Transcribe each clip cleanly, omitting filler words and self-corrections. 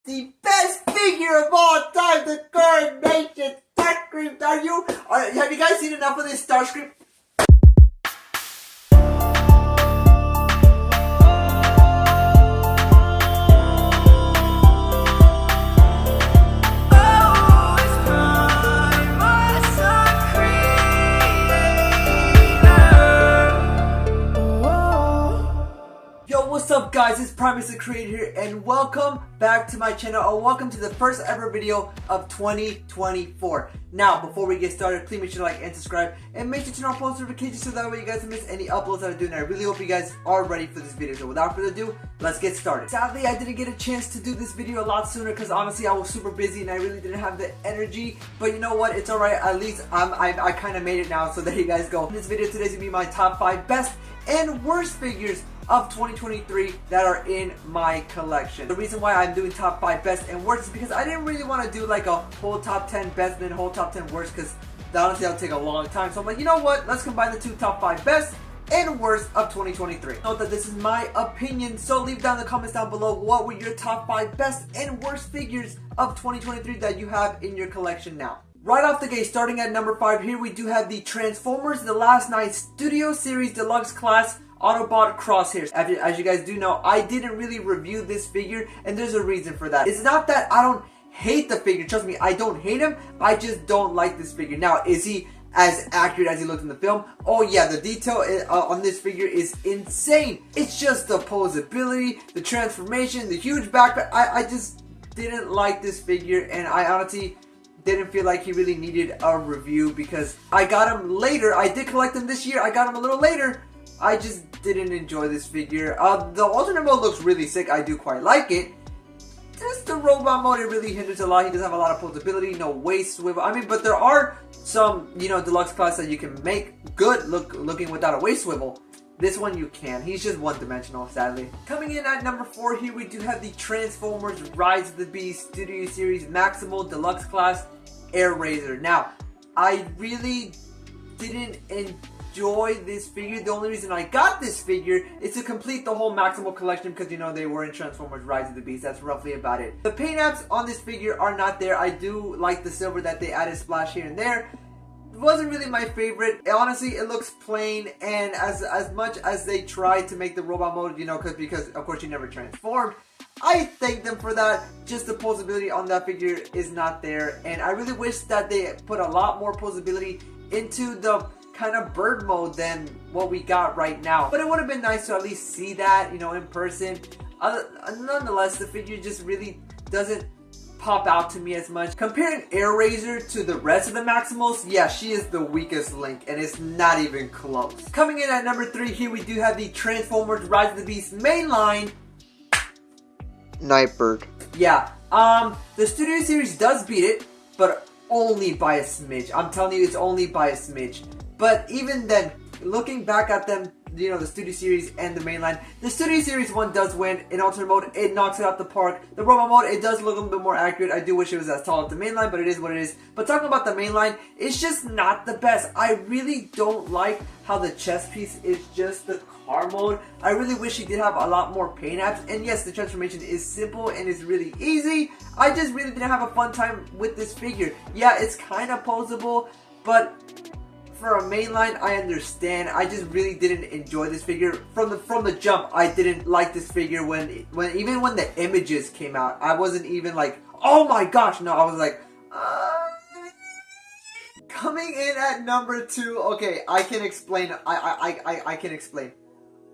The best figure of all time, the Coronation Starscream. Have you guys seen enough of this Starscream? What's up guys, it's Primus the Creator here and welcome back to my channel, or welcome to the first ever video of 2024. Now, before we get started, please make sure to like and subscribe and make sure to turn on post notifications so that way you guys don't miss any uploads that I do, and I really hope you guys are ready for this video. So without further ado, let's get started. Sadly, I didn't get a chance to do this video a lot sooner because honestly I was super busy and I really didn't have the energy, but you know what, it's alright, at least I kind of made it now, so there you guys go. This video today is going to be my top 5 best and worst figures of 2023 that are in my collection. The reason why I'm doing top 5 best and worst is because I didn't really want to do like a whole top 10 best and then whole top 10 worst, because honestly that'll take a long time. So I'm like, you know what, let's combine the two top 5 best and worst of 2023. Note that this is my opinion, so leave down in the comments down below what were your top 5 best and worst figures of 2023 that you have in your collection now. Right off the gate, starting at number 5, here we do have the Transformers The Last Knight Studio Series Deluxe Class Autobot Crosshairs. As you guys do know, I didn't really review this figure, and there's a reason for that. It's not that I don't hate the figure, trust me, I don't hate him, I just don't like this figure. Now, is he as accurate as he looked in the film? Oh yeah, the detail on this figure is insane. It's just the posability, the transformation, the huge backpack. I just didn't like this figure, and I honestly didn't feel like he really needed a review because I got him later. I did collect him this year, I got him a little later. I just didn't enjoy this figure. The alternate mode looks really sick, I do quite like it. Just the robot mode, it really hinders a lot. He doesn't have a lot of posability, no waist swivel. I mean, but there are some, deluxe class that you can make good looking without a waist swivel. This one you can. He's just one-dimensional, sadly. Coming in at number 4, here we do have the Transformers Rise of the Beast Studio Series Maximal Deluxe Class Air Razor. Now, I really didn't enjoy this figure. The only reason I got this figure is to complete the whole Maximal collection because, they were in Transformers Rise of the Beast. That's roughly about it. The paint apps on this figure are not there. I do like the silver that they added splash here and there. It wasn't really my favorite. Honestly, it looks plain, and as much as they tried to make the robot mode, because of course she never transformed, I thank them for that. Just the posability on that figure is not there, and I really wish that they put a lot more posability into the kind of bird mode than what we got right now. But it would have been nice to at least see that, in person. Nonetheless, the figure just really doesn't pop out to me as much. Comparing Air Razor to the rest of the Maximals, yeah, she is the weakest link, and it's not even close. Coming in at number 3, here we do have the Transformers Rise of the Beast mainline Nightbird. Yeah, the Studio Series does beat it, but only by a smidge. I'm telling you, it's only by a smidge. But even then, looking back at them, the Studio Series and the mainline, the Studio Series one does win. In alternate mode, it knocks it out the park. The robot mode, it does look a little bit more accurate. I do wish it was as tall as the mainline, but it is what it is. But talking about the mainline, it's just not the best. I really don't like how the chest piece is just the car mode. I really wish he did have a lot more paint apps. And yes, the transformation is simple and it's really easy. I just really didn't have a fun time with this figure. Yeah, it's kind of posable, but for a mainline, I understand. I just really didn't enjoy this figure from the jump. I didn't like this figure even when the images came out. I wasn't even like, oh my gosh, no. I was like, Coming in at number 2. Okay, I can explain. I can explain.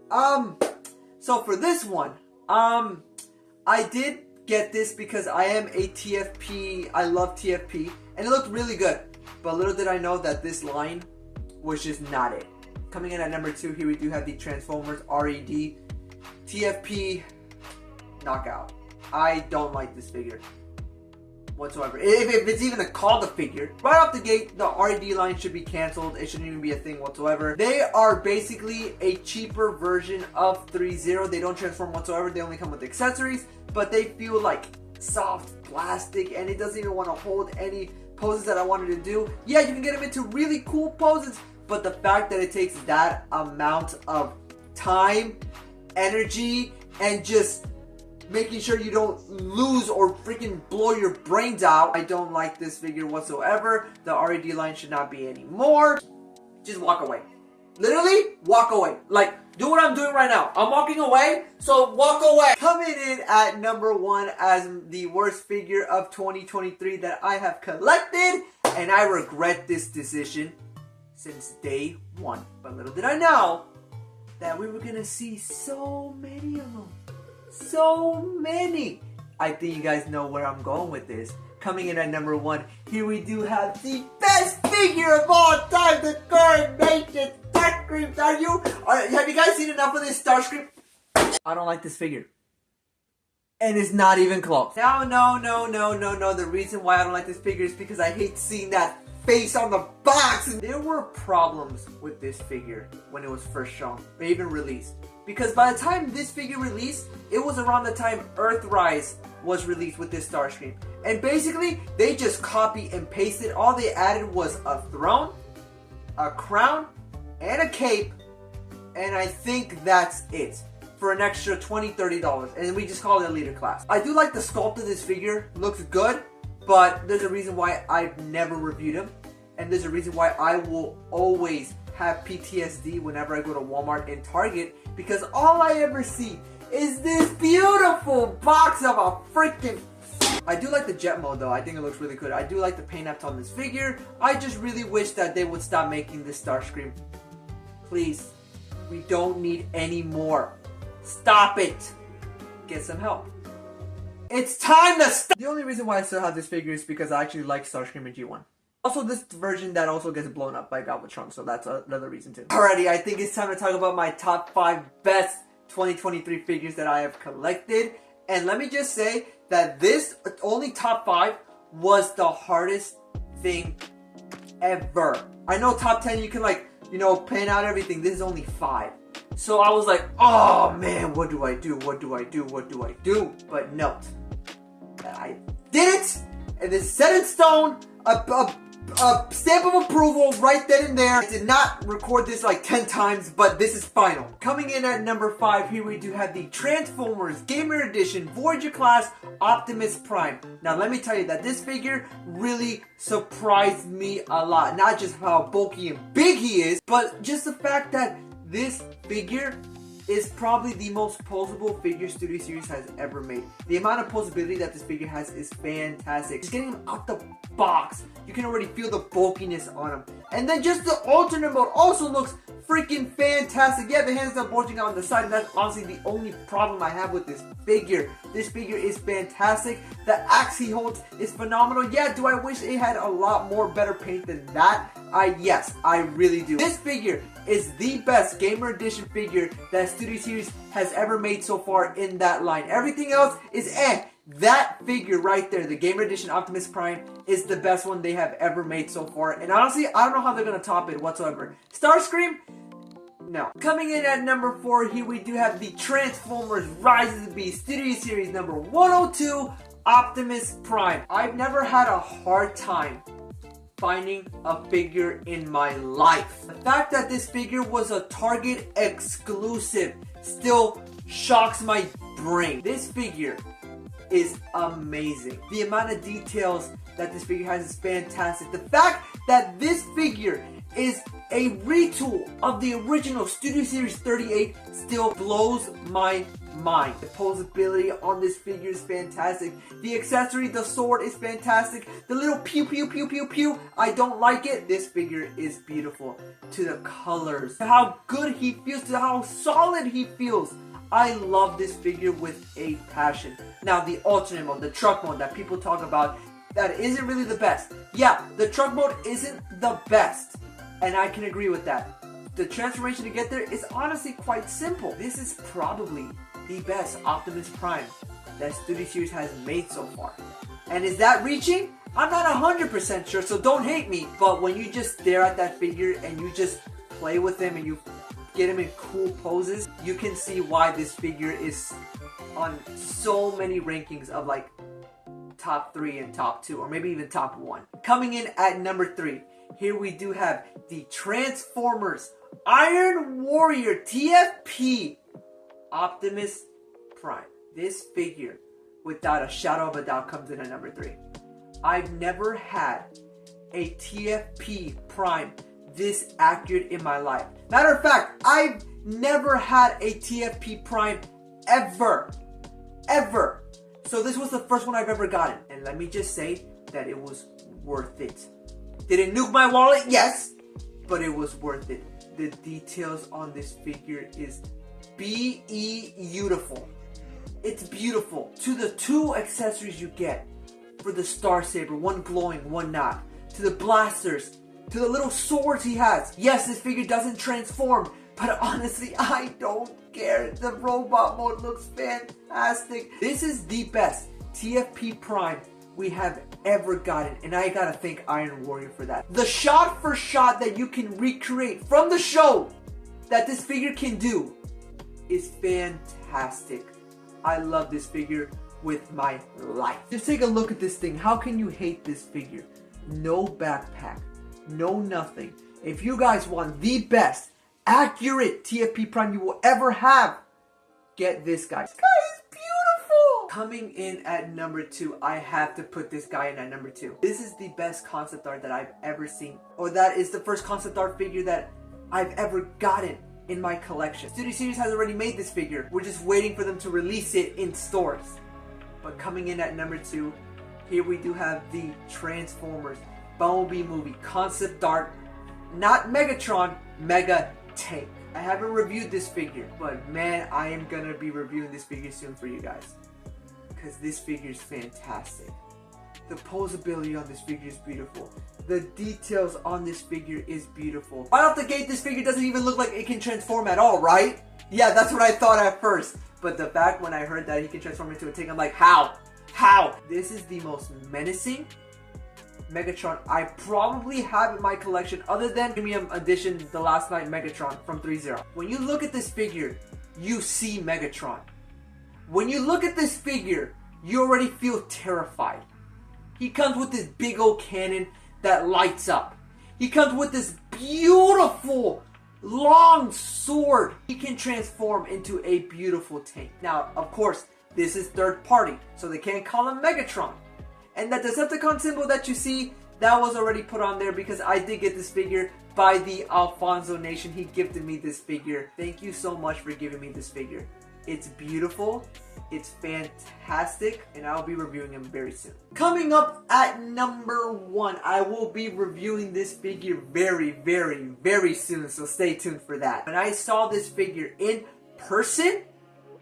So for this one, I did get this because I am a TFP. I love TFP, and it looked really good. But little did I know that this line was just not it. Coming in at number 2, here we do have the Transformers RED TFP Knockout. I don't like this figure whatsoever. If it's even called a figure. Right off the gate, the RED line should be cancelled. It shouldn't even be a thing whatsoever. They are basically a cheaper version of 3-0. They don't transform whatsoever. They only come with accessories, but they feel like soft plastic, and it doesn't even want to hold any poses that I wanted to do. Yeah, you can get them into really cool poses, but the fact that it takes that amount of time, energy, and just making sure you don't lose or freaking blow your brains out. I don't like this figure whatsoever. The RED line should not be anymore. Just walk away. Literally, walk away. Like, do what I'm doing right now. I'm walking away, so walk away. Coming in at number 1 as the worst figure of 2023 that I have collected, and I regret this decision since day 1. But little did I know that we were gonna see so many of them. So many. I think you guys know where I'm going with this. Coming in at number 1, here we do have the best figure of all time, the Coronation Starscream. Have you guys seen enough of this Starscream? I don't like this figure. And it's not even close. No. The reason why I don't like this figure is because I hate seeing that face on the box. There were problems with this figure when it was first shown, or even released. Because by the time this figure released, it was around the time Earthrise was released with this Starscream. And basically, they just copy and pasted. All they added was a throne, a crown, and a cape. And I think that's it. For an extra $20, $30. And we just call it a leader class. I do like the sculpt of this figure. Looks good. But there's a reason why I've never reviewed him. And there's a reason why I will always have PTSD whenever I go to Walmart and Target. Because all I ever see is this beautiful box of a freaking... I do like the jet mode though. I think it looks really good. I do like the paint apps on this figure. I just really wish that they would stop making this Starscream. Please. We don't need any more. Stop it. Get some help. It's time to stop. The only reason why I still have this figure is because I actually like Starscream in G1. Also, this version that also gets blown up by Galvatron, so that's another reason too. Alrighty, I think it's time to talk about my top 5 best 2023 figures that I have collected. And let me just say that this only top 5 was the hardest thing ever. I know top 10 you can pan out everything. This is only 5. So I was like, oh man, what do I do? What do I do? What do I do? But note that I did it, and it's set in stone, a stamp of approval right then and there. I did not record this like 10 times, but this is final. Coming in at number 5, here we do have the Transformers Gamer Edition Voyager Class Optimus Prime. Now let me tell you that this figure really surprised me a lot. Not just how bulky and big he is, but just the fact that this figure is probably the most posable figure Studio Series has ever made. The amount of posability that this figure has is fantastic. Just getting him out the box, you can already feel the bulkiness on him. And then just the alternate mode also looks freaking fantastic. Yeah, the hands are bulging out on the side, and that's honestly the only problem I have with this figure. This figure is fantastic. The axe he holds is phenomenal. Yeah, do I wish it had a lot more better paint than that? Yes, I really do. This figure is the best Gamer Edition figure that Studio Series has ever made so far in that line. Everything else is eh. That figure right there, the Gamer Edition Optimus Prime, is the best one they have ever made so far. And honestly, I don't know how they're going to top it whatsoever. Starscream? No. Coming in at number 4, here we do have the Transformers Rise of the Beast Studio Series number 102, Optimus Prime. I've never had a hard time finding a figure in my life. The fact that this figure was a Target exclusive still shocks my brain. This figure is amazing. The amount of details that this figure has is fantastic. The fact that this figure is a retool of the original Studio Series 38 still blows my mind. The posability on this figure is fantastic. The accessory, the sword, is fantastic. The little pew pew pew pew pew, I don't like it. This figure is beautiful. To the colors, to how good he feels, to how solid he feels. I love this figure with a passion. Now the alternate mode, the truck mode that people talk about, that isn't really the best. Yeah, the truck mode isn't the best, and I can agree with that. The transformation to get there is honestly quite simple. This is probably the best Optimus Prime that Studio Series has made so far. And is that reaching? I'm not 100% sure, so don't hate me. But when you just stare at that figure and you just play with him and you get him in cool poses, you can see why this figure is on so many rankings of like top 3 and top 2, or maybe even top 1. Coming in at number 3, here we do have the Transformers Iron Warrior TFP Optimus Prime. This figure, without a shadow of a doubt, comes in at number 3. I've never had a TFP Prime this accurate in my life. Matter of fact, I've never had a TFP Prime ever. So this was the first one I've ever gotten. And let me just say that it was worth it. Did it nuke my wallet? Yes. But it was worth it. The details on this figure is beautiful. It's beautiful. To the 2 accessories you get for the Star Saber, one glowing, one not. To the blasters, to the little swords he has. Yes, this figure doesn't transform, but honestly, I don't care. The robot mode looks fantastic. This is the best TFP Prime we have ever gotten, and I gotta thank Iron Warrior for that. The shot for shot that you can recreate from the show that this figure can do is fantastic. I love this figure with my life. Just take a look at this thing. How can you hate this figure? No backpack, no nothing. If you guys want the best accurate TFP Prime you will ever have, get this guy. This guy is beautiful. Coming in at number 2, I have to put this guy in at number 2. This is the best concept art that I've ever seen. Or that is the first concept art figure that I've ever gotten in my collection. Studio Series has already made this figure. We're just waiting for them to release it in stores. But coming in at number 2, here we do have the Transformers Bumblebee movie concept art. Not Megatron, Mega Tank. I haven't reviewed this figure, but man, I am gonna be reviewing this figure soon for you guys, because this figure is fantastic. The posability on this figure is beautiful. The details on this figure is beautiful. Right off the gate, this figure doesn't even look like it can transform at all, right? Yeah, that's what I thought at first. But the fact when I heard that he can transform into a tank, I'm like, how? How? This is the most menacing Megatron I probably have in my collection, other than Premium Edition The Last Night Megatron from 3-0. When you look at this figure, you see Megatron. When you look at this figure, you already feel terrified. He comes with this big old cannon that lights up. He comes with this beautiful long sword. He can transform into a beautiful tank. Now, of course, this is third party, so they can't call him Megatron. And that Decepticon symbol that you see, that was already put on there because I did get this figure by the Alfonso Nation. He gifted me this figure. Thank you so much for giving me this figure. It's beautiful, it's fantastic, and I'll be reviewing him very soon. Coming up at number 1, I will be reviewing this figure very soon, so stay tuned for that. When I saw this figure in person,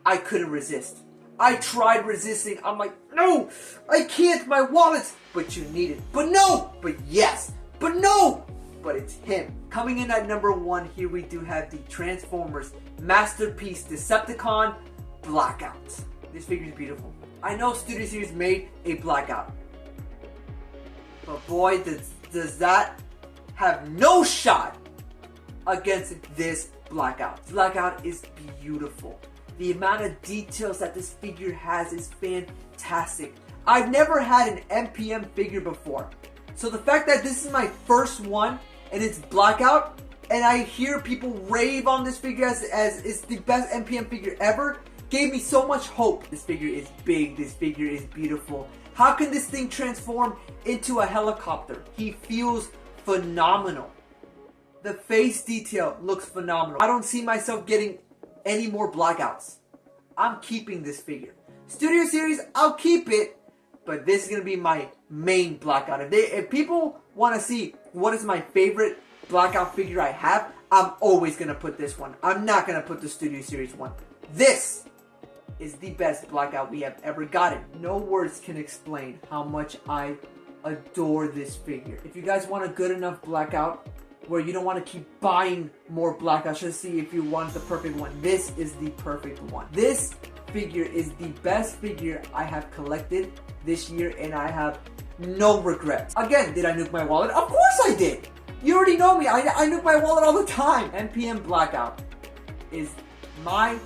I couldn't resist. I tried resisting. I'm like, no, I can't, my wallet. But you need it. But no, but yes, but no, but it's him. Coming in at number 1, here we do have the Transformers Masterpiece Decepticon Blackout. This figure is beautiful. I know Studio Series made a Blackout, but boy, does that have no shot against this Blackout. Blackout is beautiful. The amount of details that this figure has is fantastic. I've never had an MPM figure before. So the fact that this is my first one and it's Blackout, and I hear people rave on this figure as it's the best MPM figure ever, gave me so much hope. This figure is big. This figure is beautiful. How can this thing transform into a helicopter? He feels phenomenal. The face detail looks phenomenal. I don't see myself getting any more Blackouts. I'm keeping this figure. Studio Series, I'll keep it, but this is gonna be my main Blackout. If people want to see what is my favorite Blackout figure I have, I'm always gonna put this one. I'm not gonna put the Studio Series one. This is the best Blackout we have ever gotten. No words can explain how much I adore this figure. If you guys want a good enough Blackout where you don't want to keep buying more Blackouts just to see if you want the perfect one, this is the perfect one. This figure is the best figure I have collected this year, and I have no regrets. Again, did I nuke my wallet? Of course I did! You already know me, I nuke my wallet all the time. MPM Blackout is my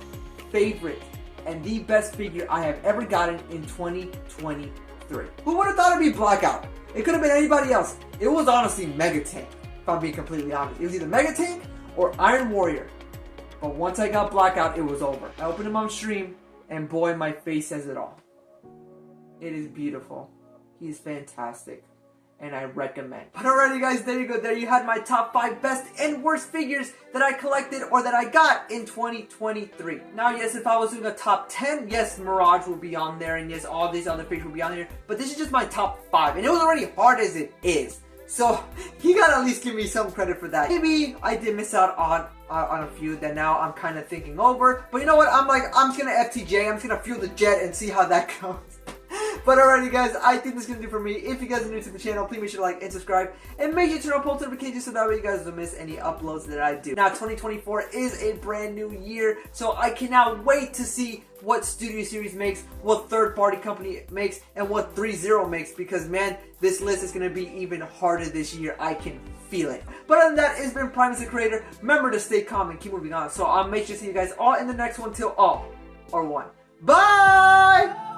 favorite and the best figure I have ever gotten in 2023. Who would have thought it'd be Blackout? It could have been anybody else. It was honestly Mega Tank, if I'm being completely honest. It was either Mega Tank or Iron Warrior. But once I got Blackout, it was over. I opened him on stream, And boy, my face says it all. It is beautiful. He's fantastic. And I recommend. But alrighty guys, there you go. There you had my top 5 best and worst figures that I collected or that I got in 2023. Now yes, if I was doing a top 10, yes, Mirage will be on there, and yes, all these other figures will be on there. But this is just my top 5, and it was already hard as it is. So you gotta at least give me some credit for that. Maybe I did miss out on a few that now I'm kind of thinking over. But you know what? I'm just gonna FTJ. I'm just gonna fuel the jet and see how that goes. But alrighty guys, I think this is going to do for me. If you guys are new to the channel, please make sure to like and subscribe. And make sure to turn on post notifications so that way you guys don't miss any uploads that I do. Now 2024 is a brand new year, so I cannot wait to see what Studio Series makes, what third party company makes, and what 3.0 makes. Because man, this list is going to be even harder this year. I can feel it. But other than that, it's been Primus the Creator. Remember to stay calm and keep moving on. So I'll make sure to see you guys all in the next one till all are one. Bye!